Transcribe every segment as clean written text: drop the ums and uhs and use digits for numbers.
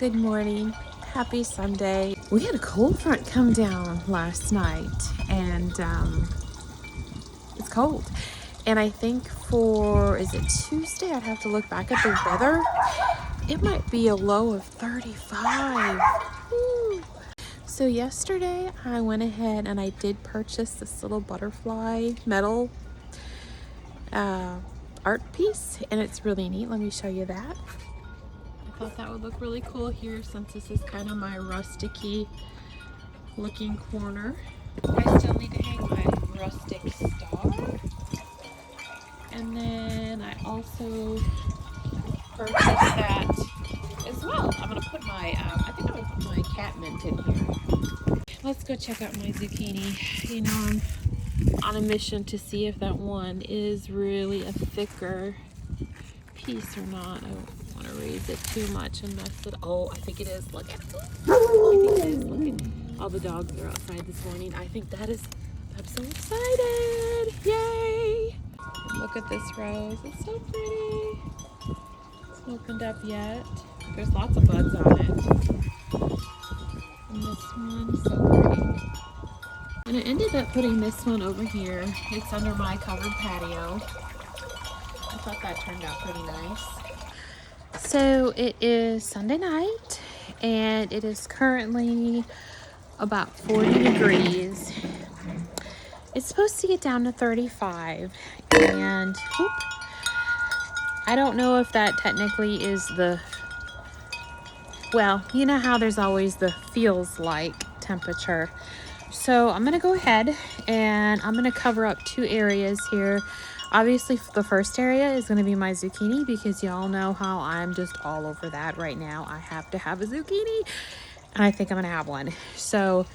Good morning. Happy Sunday. We had a cold front come down last night and it's cold. And I think is it Tuesday? I'd have to look back at the weather. It might be a low of 35. Woo. So yesterday I went ahead and I did purchase this little butterfly metal art piece, and it's really neat. Let me show you that. I thought that would look really cool here since this is kind of my rusticy looking corner. I still need to hang my rustic star. And then I also purchased that as well. I'm gonna put my, I think I'm gonna put my cat mint in here. Let's go check out my zucchini. You know, I'm on a mission to see if that one is really a thicker piece or not. I don't want to raise it too much and mess it. Oh, I think it is. Look at it. I think it is. Look at all the dogs are outside this morning. I think that is. I'm so excited! Yay! Look at this rose. It's so pretty. It's not opened up yet. There's lots of buds on it. And this one is so pretty. And I ended up putting this one over here. It's under my covered patio. I thought that turned out pretty nice. So it is Sunday night and it is currently about 40 degrees. It's supposed to get down to 35 and I don't know if that technically is well, you know how there's always the feels like temperature. So I'm gonna go ahead and I'm gonna cover up two areas here. Obviously the first area is going to be my zucchini because y'all know how I'm just all over that right now. I have to have a zucchini and I think I'm going to have one. So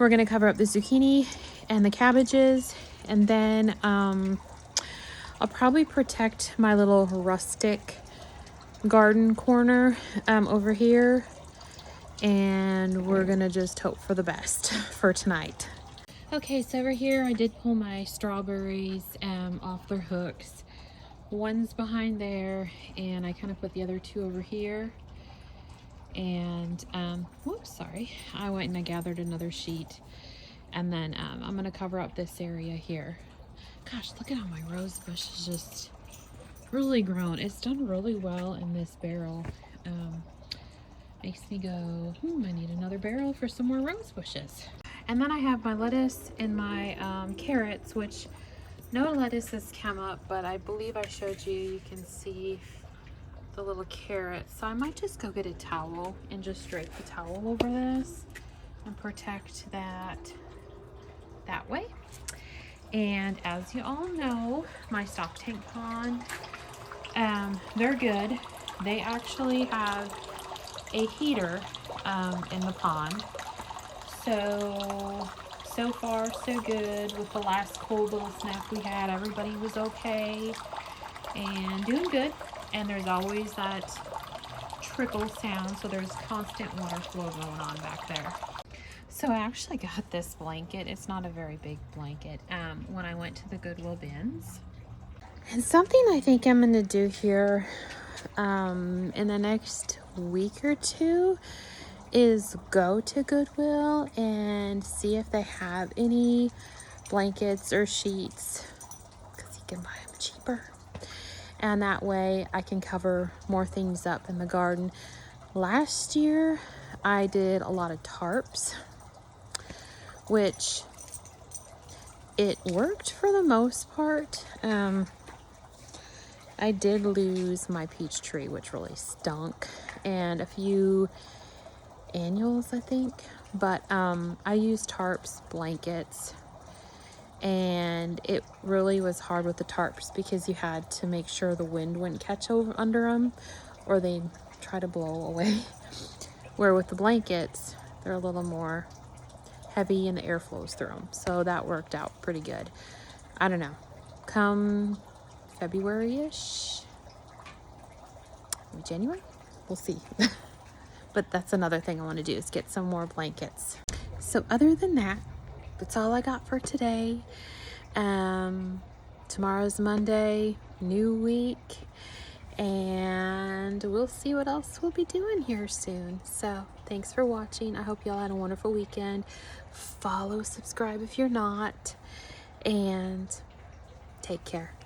we're going to cover up the zucchini and the cabbages, and then I'll probably protect my little rustic garden corner over here, and we're going to just hope for the best for tonight. Okay, so over here I did pull my strawberries off their hooks. One's behind there, and I kind of put the other two over here. And, whoops, sorry. I went and I gathered another sheet. And then I'm going to cover up this area here. Gosh, look at how my rose bush is just really grown. It's done really well in this barrel. Makes me go, I need another barrel for some more rose bushes. And then I have my lettuce and my carrots, which no lettuce has come up, but I believe I showed you, you can see the little carrots. So I might just go get a towel and just drape the towel over this and protect that way. And as you all know, my stock tank pond, they're good. They actually have a heater in the pond. So far so good. With the last cold little snap we had, everybody was okay and doing good. And there's always that trickle sound, so there's constant water flow going on back there. So I actually got this blanket. It's not a very big blanket when I went to the Goodwill bins. And something I think I'm going to do here in the next week or two is go to Goodwill and see if they have any blankets or sheets, because you can buy them cheaper, and that way I can cover more things up in the garden. Last year I did a lot of tarps, which it worked for the most part. I did lose my peach tree, which really stunk, and a few annuals, I think, but I used tarps, blankets, and it really was hard with the tarps because you had to make sure the wind wouldn't catch over under them or they'd try to blow away. Where with the blankets, they're a little more heavy and the air flows through them, so that worked out pretty good. I don't know, come February-ish, January, we'll see. But that's another thing I want to do, is get some more blankets. So other than that, that's all I got for today. Tomorrow's Monday, new week, and we'll see what else we'll be doing here soon. So thanks for watching. I hope y'all had a wonderful weekend. Follow, subscribe if you're not, and take care.